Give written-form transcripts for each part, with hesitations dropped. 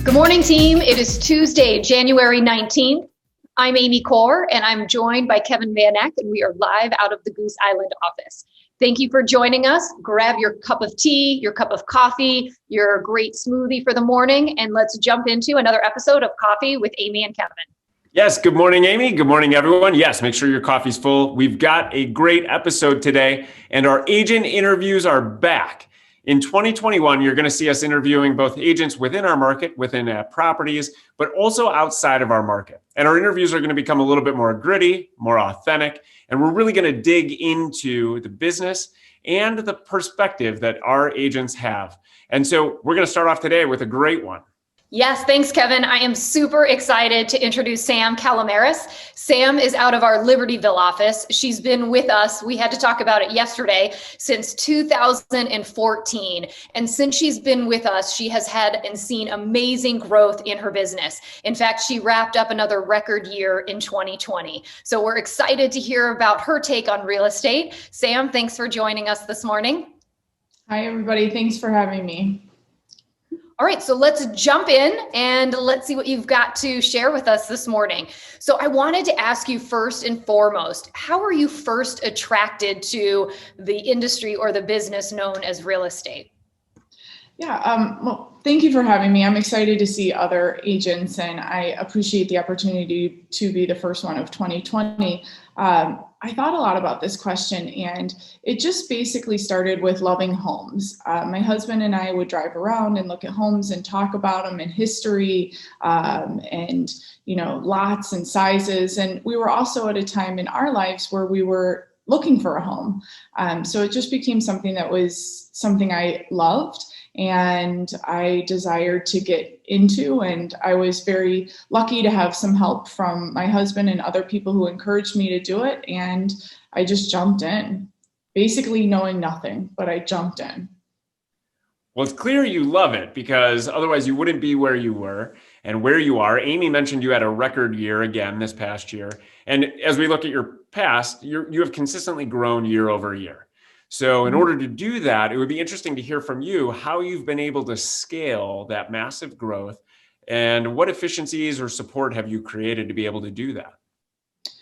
Good morning, team. It is Tuesday, January 19th. I'm Amy Kaur, and I'm joined by Kevin Van Eck, and we are live out of the Goose Island office. Thank you for joining us. Grab your cup of tea, your cup of coffee, your great smoothie for the morning, and let's jump into another episode of Coffee with Amy and Kevin. Yes, good morning, Amy. Good morning, everyone. Yes, make sure your coffee's full. We've got a great episode today, and our agent interviews are back. In 2021, you're going to see us interviewing both agents within our market, within properties, but also outside of our market. And our interviews are going to become a little bit more gritty, more authentic, and we're really going to dig into the business and the perspective that our agents have. And so we're going to start off today with a great one. Yes, thanks, Kevin. I am super excited to introduce Sam Kalamaras. Sam is out of our Libertyville office. She's been with us, we had to talk about it yesterday, since 2014. And since she's been with us, she has had and seen amazing growth in her business. In fact, she wrapped up another record year in 2020. So we're excited to hear about her take on real estate. Sam, thanks for joining us this morning. Hi, everybody. Thanks for having me. All right, so let's jump in and let's see what you've got to share with us this morning. So I wanted to ask you first and foremost, how were you first attracted to the industry or the business known as real estate? Well, thank you for having me. I'm excited to see other agents, and I appreciate the opportunity to be the first one of 2020. I thought a lot about this question, and it just basically started with loving homes. My husband and I would drive around and look at homes and talk about them and history, and lots and sizes. And we were also at a time in our lives where we were looking for a home. So it just became something that was something I loved and I desired to get into. And I was very lucky to have some help from my husband and other people who encouraged me to do it. And I just jumped in, basically knowing nothing, but I jumped in. Well, it's clear you love it, because otherwise you wouldn't be where you were and where you are. Amy mentioned you had a record year again this past year. And as we look at your past, you have consistently grown year over year. So in order to do that, it would be interesting to hear from you how you've been able to scale that massive growth and what efficiencies or support have you created to be able to do that?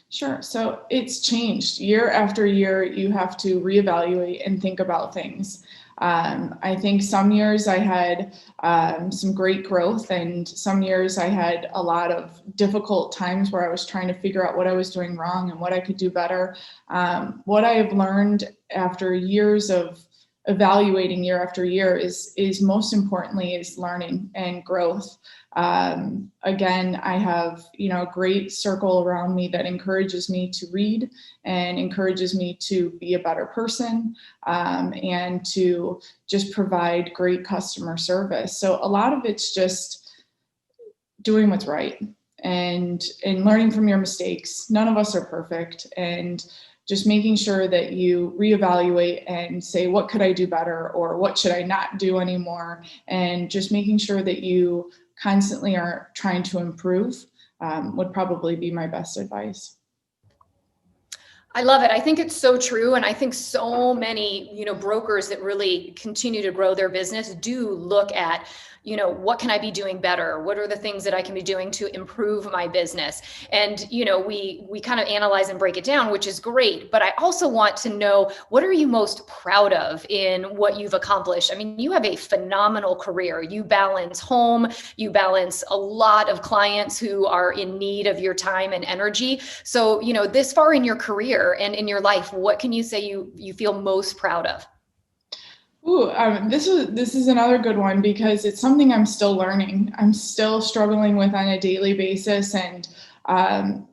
Sure. So it's changed year after year. You have to reevaluate and think about things. I think some years I had some great growth, and some years I had a lot of difficult times where I was trying to figure out what I was doing wrong and what I could do better. What I have learned after years of evaluating year after year is most importantly is learning and growth. Again, I have, a great circle around me that encourages me to read and encourages me to be a better person, and to just provide great customer service. So a lot of it's just doing what's right and learning from your mistakes. None of us are perfect, and just making sure that you reevaluate and say, what could I do better, or what should I not do anymore? And just making sure that you constantly are trying to improve would probably be my best advice. I love it. I think it's so true. And I think so many, brokers that really continue to grow their business do look at, what can I be doing better? What are the things that I can be doing to improve my business? And, we kind of analyze and break it down, which is great. But I also want to know, what are you most proud of in what you've accomplished? I mean, you have a phenomenal career. You balance home, you balance a lot of clients who are in need of your time and energy. So, this far in your career and in your life, what can you say you feel most proud of? This is another good one, because it's something I'm still learning. I'm still struggling with on a daily basis, and I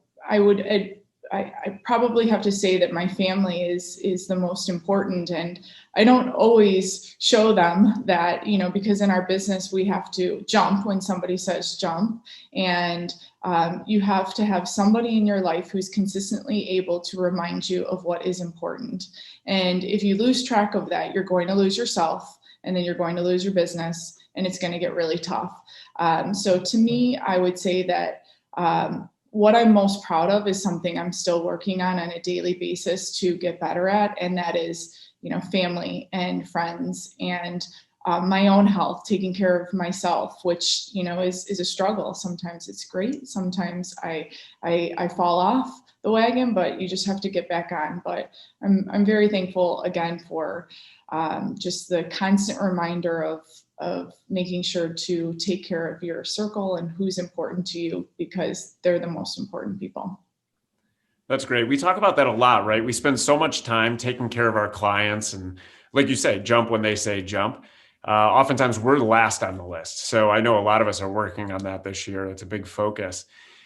probably have to say that my family is the most important, and I don't always show them that, because in our business we have to jump when somebody says jump, and you have to have somebody in your life who's consistently able to remind you of what is important. And if you lose track of that, you're going to lose yourself, and then you're going to lose your business, and it's going to get really tough. So to me, I would say that what I'm most proud of is something I'm still working on a daily basis to get better at. And that is, family and friends, and my own health, taking care of myself, which, is a struggle. Sometimes it's great. Sometimes I fall off the wagon, but you just have to get back on. But I'm very thankful again for just the constant reminder of making sure to take care of your circle and who's important to you, because they're the most important people. That's great. We talk about that a lot, right? We spend so much time taking care of our clients and, like you say, jump when they say jump. Oftentimes we're last on the list. So I know a lot of us are working on that this year. It's a big focus.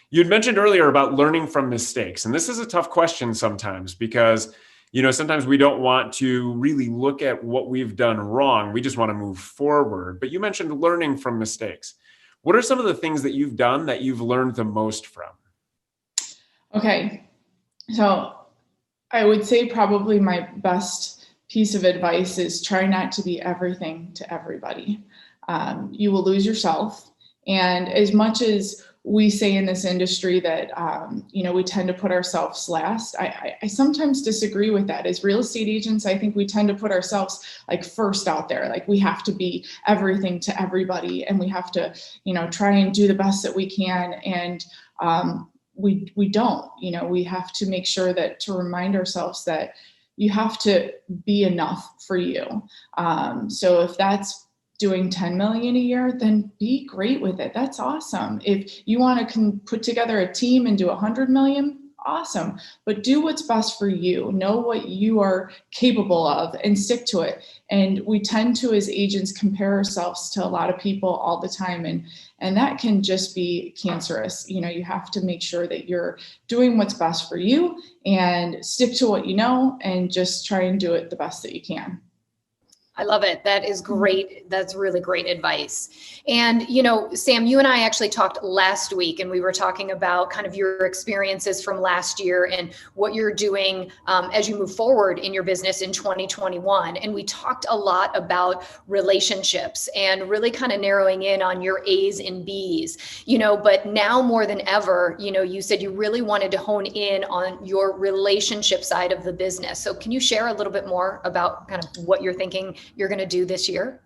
You'd mentioned earlier about learning from mistakes. And this is a tough question sometimes because, sometimes we don't want to really look at what we've done wrong. We just want to move forward. But you mentioned learning from mistakes. What are some of the things that you've done that you've learned the most from? Okay. So I would say probably my best piece of advice is try not to be everything to everybody. You will lose yourself. And as much as we say in this industry that, we tend to put ourselves last, I sometimes disagree with that. As real estate agents, I think we tend to put ourselves like first out there. Like we have to be everything to everybody and we have to, try and do the best that we can. And we don't, we have to make sure to remind ourselves that you have to be enough for you. So if that's doing 10 million a year, then be great with it. That's awesome. If you want to put together a team and do 100 million, awesome. But do what's best for you. Know what you are capable of and stick to it. And we tend to, as agents, compare ourselves to a lot of people all the time. And that can just be cancerous. You have to make sure that you're doing what's best for you and stick to what you know and just try and do it the best that you can. I love it. That is great. That's really great advice. And, Sam, you and I actually talked last week and we were talking about kind of your experiences from last year and what you're doing as you move forward in your business in 2021. And we talked a lot about relationships and really kind of narrowing in on your A's and B's, but now more than ever, you said you really wanted to hone in on your relationship side of the business. So can you share a little bit more about kind of what you're thinking you're going to do this year?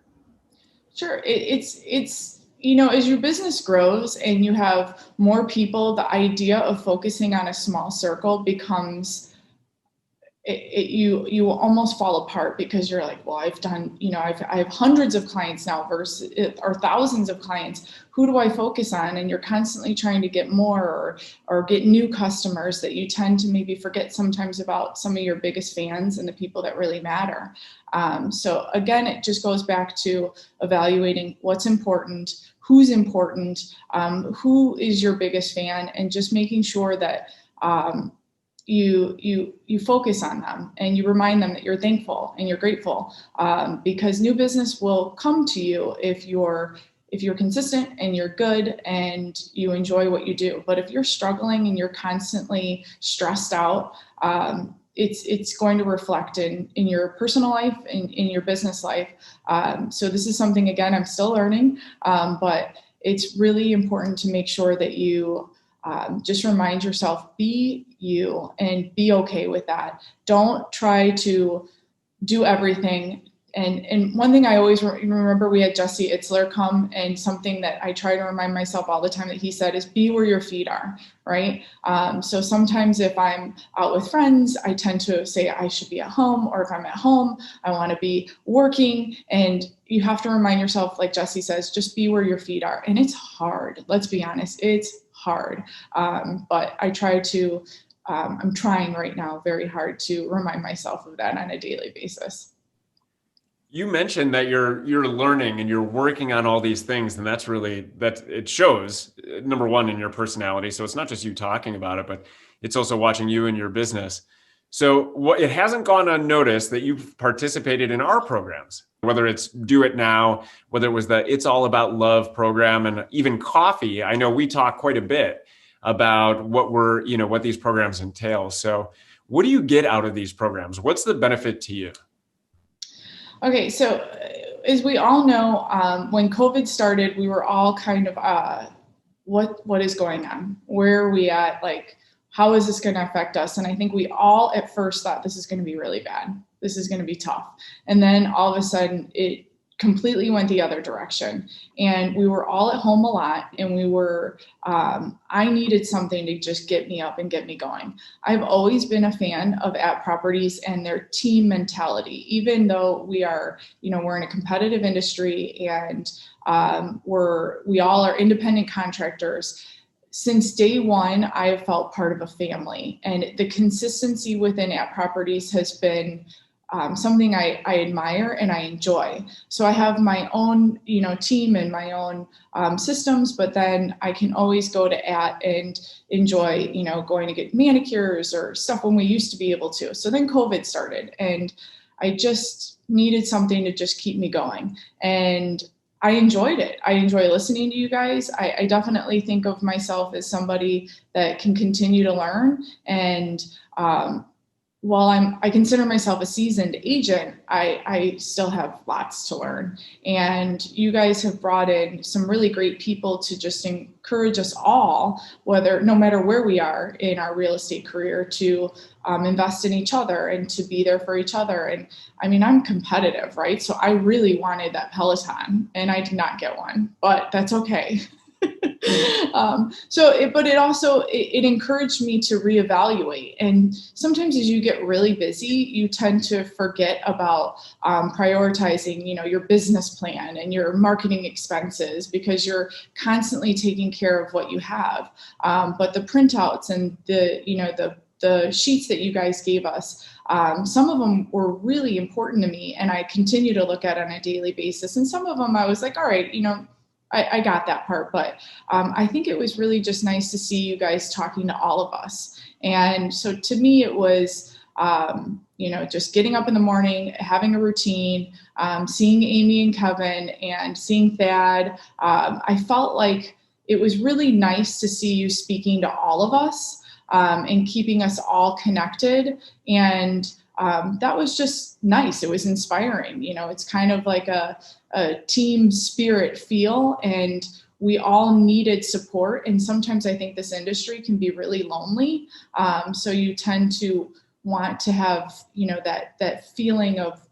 Sure. It's as your business grows and you have more people, the idea of focusing on a small circle becomes you almost fall apart because you're like, well, I've done, I have hundreds of clients now or thousands of clients. Who do I focus on? And you're constantly trying to get more or get new customers that you tend to maybe forget sometimes about some of your biggest fans and the people that really matter. So again, it just goes back to evaluating what's important, who's important, who is your biggest fan, and just making sure that you focus on them and you remind them that you're thankful and you're grateful, because new business will come to you if you're consistent and you're good and you enjoy what you do. But if you're struggling and you're constantly stressed out, it's going to reflect in your personal life and in your business life. So this is something, again, I'm still learning, but it's really important to make sure that you just remind yourself, be you and be okay with that. Don't try to do everything. And one thing I always remember, we had Jesse Itzler come, and something that I try to remind myself all the time that he said is be where your feet are, right? So sometimes if I'm out with friends, I tend to say I should be at home, or if I'm at home, I want to be working. And you have to remind yourself, like Jesse says, just be where your feet are. And it's hard. Let's be honest. It's hard. But I try to, I'm trying right now very hard to remind myself of that on a daily basis. You mentioned that you're learning and you're working on all these things, and that it shows, number one, in your personality. So it's not just you talking about it, but it's also watching you and your business. So it hasn't gone unnoticed that you've participated in our programs, whether it's Do It Now, whether it was the It's All About Love program, and even coffee. I know we talk quite a bit about what these programs entail. So what do you get out of these programs? What's the benefit to you? Okay, so as we all know, when COVID started, we were all kind of, what is going on? Where are we at? Like, how is this going to affect us? And I think we all at first thought this is going to be really bad. This is going to be tough. And then all of a sudden it completely went the other direction, and we were all at home a lot, and I needed something to just get me up and get me going. I've always been a fan of At Properties and their team mentality, even though we're in a competitive industry, and we all are independent contractors. Since day one, I have felt part of a family, and the consistency within At Properties has been something I admire and I enjoy. So I have my own, team and my own systems, but then I can always go to At and enjoy, going to get manicures or stuff when we used to be able to. So then COVID started, and I just needed something to just keep me going. And I enjoyed it. I enjoy listening to you guys. I definitely think of myself as somebody that can continue to learn. And while I consider myself a seasoned agent, I still have lots to learn. And you guys have brought in some really great people to just encourage us all, no matter where we are in our real estate career, to invest in each other and to be there for each other. And I mean, I'm competitive, right? So I really wanted that Peloton, and I did not get one, but that's okay. But it encouraged me to reevaluate. And sometimes as you get really busy, you tend to forget about prioritizing, your business plan and your marketing expenses, because you're constantly taking care of what you have. But the printouts and the sheets that you guys gave us, some of them were really important to me, and I continue to look at on a daily basis. And some of them I was like, all right, I got that part, but I think it was really just nice to see you guys talking to all of us. And so to me, it was, just getting up in the morning, having a routine, seeing Amy and Kevin and seeing Thad. I felt like it was really nice to see you speaking to all of us and keeping us all connected. And that was just nice. It was inspiring. It's kind of like a team spirit feel, and we all needed support. And sometimes I think this industry can be really lonely. So you tend to want to have, that feeling of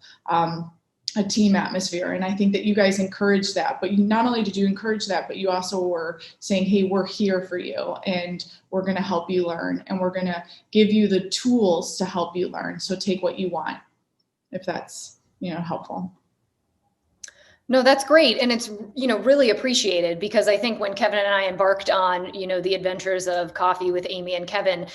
a team atmosphere. And I think that you guys encouraged that, but not only did you encourage that, but you also were saying, hey, we're here for you, and we're going to help you learn, and we're going to give you the tools to help you learn. So take what you want, if that's, helpful. No, that's great. And it's, really appreciated, because I think when Kevin and I embarked on, the adventures of coffee with Amy and Kevin,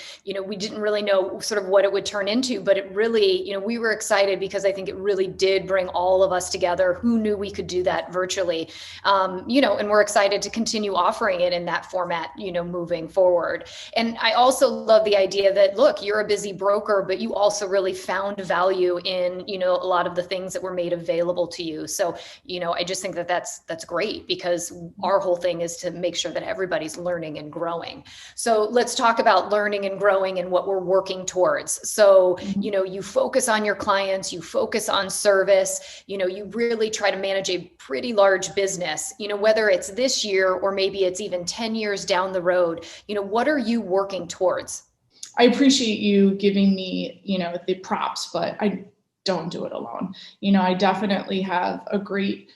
we didn't really know sort of what it would turn into, but it really, we were excited because I think it really did bring all of us together who knew we could do that virtually, and we're excited to continue offering it in that format, moving forward. And I also love the idea that, look, you're a busy broker, but you also really found value in, a lot of the things that were made available to you. So, I just think that that's great, because our whole thing is to make sure that everybody's learning and growing. So let's talk about learning and growing and what we're working towards. So, you focus on your clients, you focus on service, you really try to manage a pretty large business, whether it's this year or maybe it's even 10 years down the road, what are you working towards? I appreciate you giving me, the props, but I don't do it alone. I definitely have a great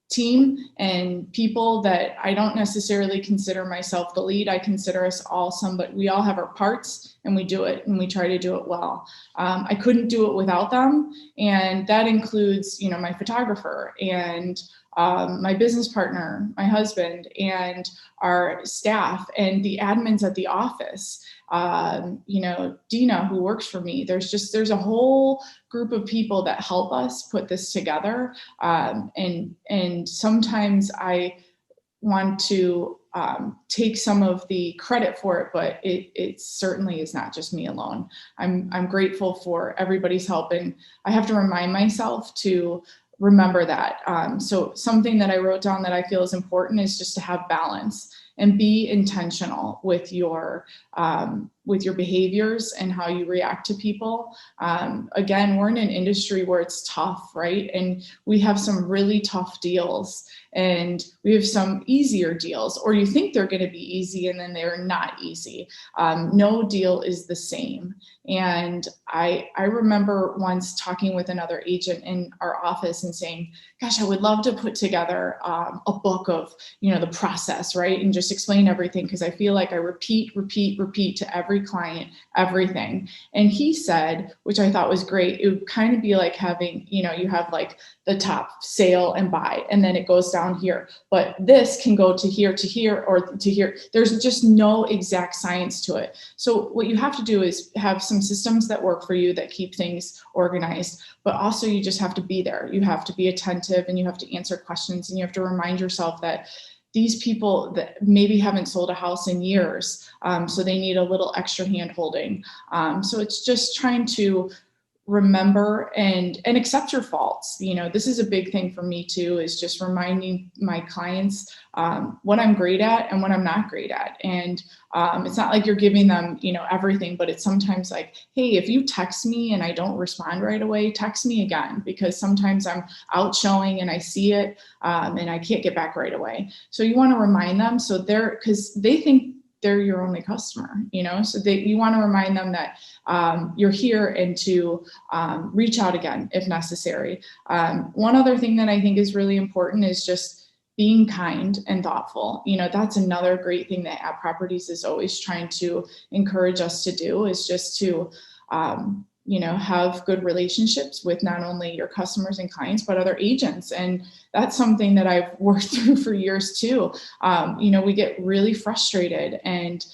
team and people that I don't necessarily consider myself the lead. I consider us all we all have our parts, and we do it, and we try to do it well. I couldn't do it without them. And that includes, my photographer and my business partner, my husband, and our staff and the admins at the office. Dina, who works for me. There's a whole group of people that help us put this together. And sometimes I want to take some of the credit for it, but it certainly is not just me alone. I'm grateful for everybody's help, and I have to remind myself to remember that. So something that I wrote down that I feel is important is just to have balance and be intentional with your with your behaviors and how you react to people. Again, we're in an industry where it's tough, right? And we have some really tough deals, and we have some easier deals, or you think they're going to be easy and then they're not easy. No deal is the same. And I remember once talking with another agent in our office and saying, gosh, I would love to put together a book of, the process, right? And just explain everything, because I feel like I repeat to every client, everything. And he said, which I thought was great, it would kind of be like having, you have like the top sale and buy, and then it goes down here. But this can go to here, or to here. There's just no exact science to it. So what you have to do is have some systems that work for you, that keep things organized, but also you just have to be there. You have to be attentive, and you have to answer questions, and you have to remind yourself that these people that maybe haven't sold a house in years, so they need a little extra hand holding. So it's just trying to remember and accept your faults. This is a big thing for me too, is just reminding my clients what I'm great at and what I'm not great at. And it's not like you're giving them, everything, but it's sometimes like, hey, if you text me and I don't respond right away, text me again, because sometimes I'm out showing and I see it and I can't get back right away. So you want to remind them, because they think they're your only customer, so you want to remind them that you're here, and to reach out again if necessary. One other thing that I think is really important is just being kind and thoughtful. That's another great thing that At Properties is always trying to encourage us to do, is just to have good relationships with not only your customers and clients, but other agents. And that's something that I've worked through for years too. We get really frustrated, and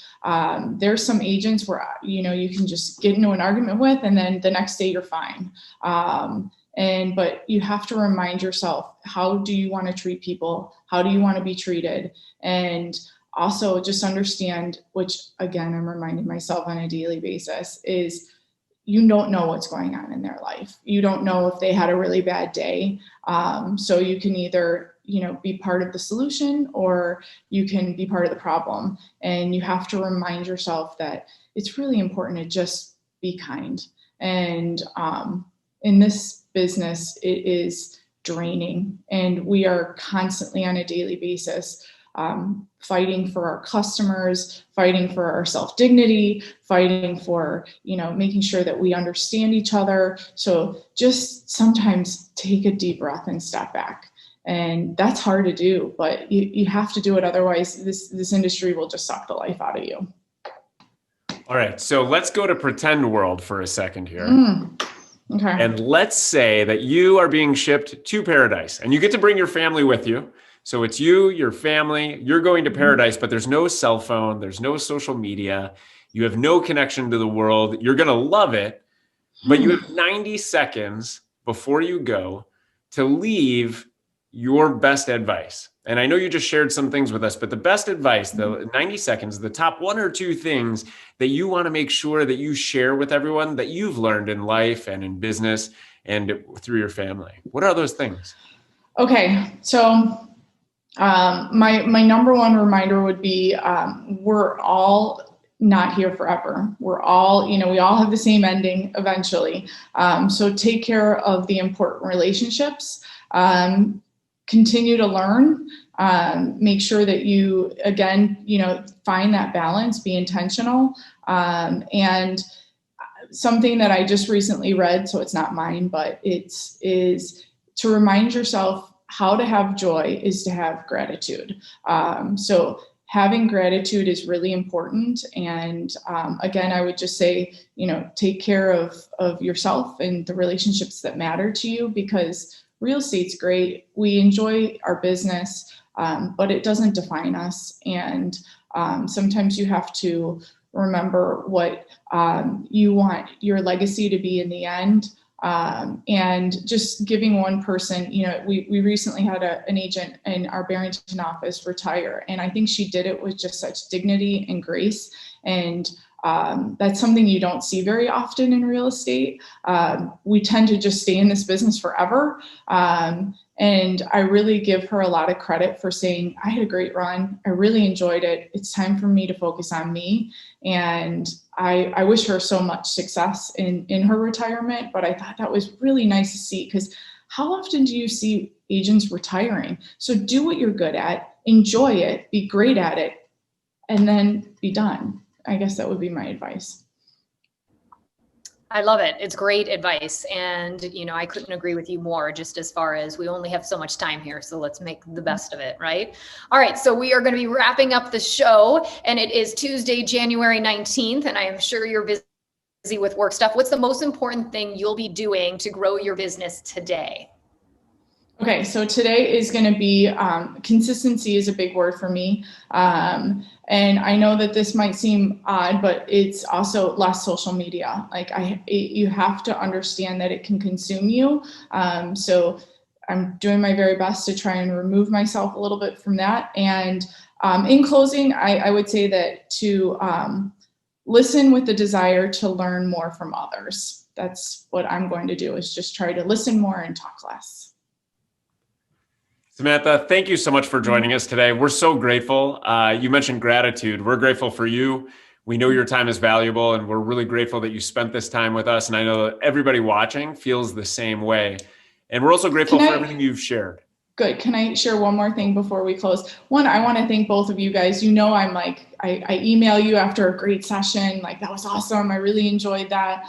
there's some agents where, you can just get into an argument with, and then the next day you're fine. But you have to remind yourself, how do you want to treat people? How do you want to be treated? And also just understand, which again, I'm reminding myself on a daily basis, is you don't know what's going on in their life. You don't know if they had a really bad day. So you can either, be part of the solution, or you can be part of the problem. And you have to remind yourself that it's really important to just be kind. And in this business, it is draining, and we are constantly on a daily basis fighting for our customers, fighting for our self-dignity, fighting for, making sure that we understand each other. So just sometimes take a deep breath and step back. And that's hard to do, but you have to do it. Otherwise, this industry will just suck the life out of you. All right. So let's go to pretend world for a second here. Okay. And let's say that you are being shipped to paradise, and you get to bring your family with you. So it's you, your family, you're going to paradise, but there's no cell phone, there's no social media, you have no connection to the world. You're going to love it, but you have 90 seconds before you go to leave your best advice. And I know you just shared some things with us, but the best advice, the 90 seconds, the top one or two things that you want to make sure that you share with everyone that you've learned in life and in business and through your family. What are those things? Okay. So my number one reminder would be, we're all not here forever. We're all, we all have the same ending eventually. So take care of the important relationships, continue to learn, make sure that you, again, find that balance, be intentional. And something that I just recently read, so it's not mine, but is to remind yourself, how to have joy is to have gratitude. So having gratitude is really important. And again, I would just say, take care of yourself and the relationships that matter to you, because real estate's great. We enjoy our business, but it doesn't define us. And sometimes you have to remember what you want your legacy to be in the end. And just giving one person, we recently had an agent in our Barrington office retire, and I think she did it with just such dignity and grace. And that's something you don't see very often in real estate. We tend to just stay in this business forever. And I really give her a lot of credit for saying, I had a great run. I really enjoyed it. It's time for me to focus on me. And I wish her so much success in her retirement, but I thought that was really nice to see, because how often do you see agents retiring? So do what you're good at, enjoy it, be great at it, and then be done. I guess that would be my advice. I love it. It's great advice. And, I couldn't agree with you more, just as far as we only have so much time here. So let's make the best of it, right? All right. So we are going to be wrapping up the show, and it is Tuesday, January 19th. And I am sure you're busy with work stuff. What's the most important thing you'll be doing to grow your business today? Okay, so today is going to be consistency is a big word for me. And I know that this might seem odd, but it's also less social media. You have to understand that it can consume you. So I'm doing my very best to try and remove myself a little bit from that. And in closing, I would say that to listen with the desire to learn more from others. That's what I'm going to do, is just try to listen more and talk less. Samantha, thank you so much for joining us today. We're so grateful. You mentioned gratitude. We're grateful for you. We know your time is valuable, and we're really grateful that you spent this time with us. And I know that everybody watching feels the same way. And we're also grateful for everything you've shared. Good. Can I share one more thing before we close? One, I want to thank both of you guys. I email you after a great session. That was awesome. I really enjoyed that.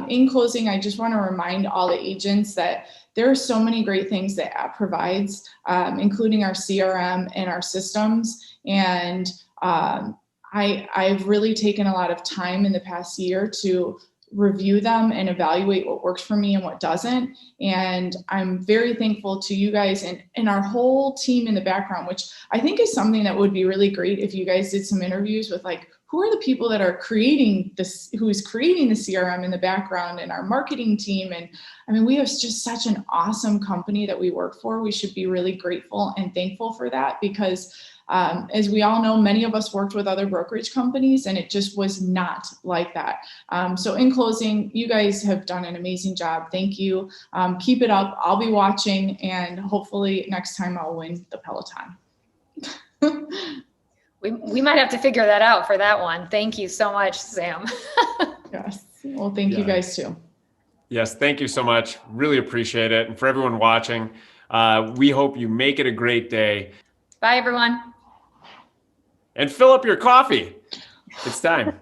In closing, I just want to remind all the agents that there are so many great things that app provides, including our CRM and our systems. And I've really taken a lot of time in the past year to review them and evaluate what works for me and what doesn't. And I'm very thankful to you guys and our whole team in the background, which I think is something that would be really great if you guys did some interviews with who are the people that are creating this, who's creating the CRM in the background, and our marketing team. And I mean, we have just such an awesome company that we work for. We should be really grateful and thankful for that, because as we all know, many of us worked with other brokerage companies, and it just was not like that. So in closing, you guys have done an amazing job. Thank you. Keep it up. I'll be watching, and hopefully next time I'll win the Peloton. We might have to figure that out for that one. Thank you so much, Sam. Yes. Well, thank you guys too. Yes. Thank you so much. Really appreciate it. And for everyone watching, we hope you make it a great day. Bye, everyone. And fill up your coffee. It's time.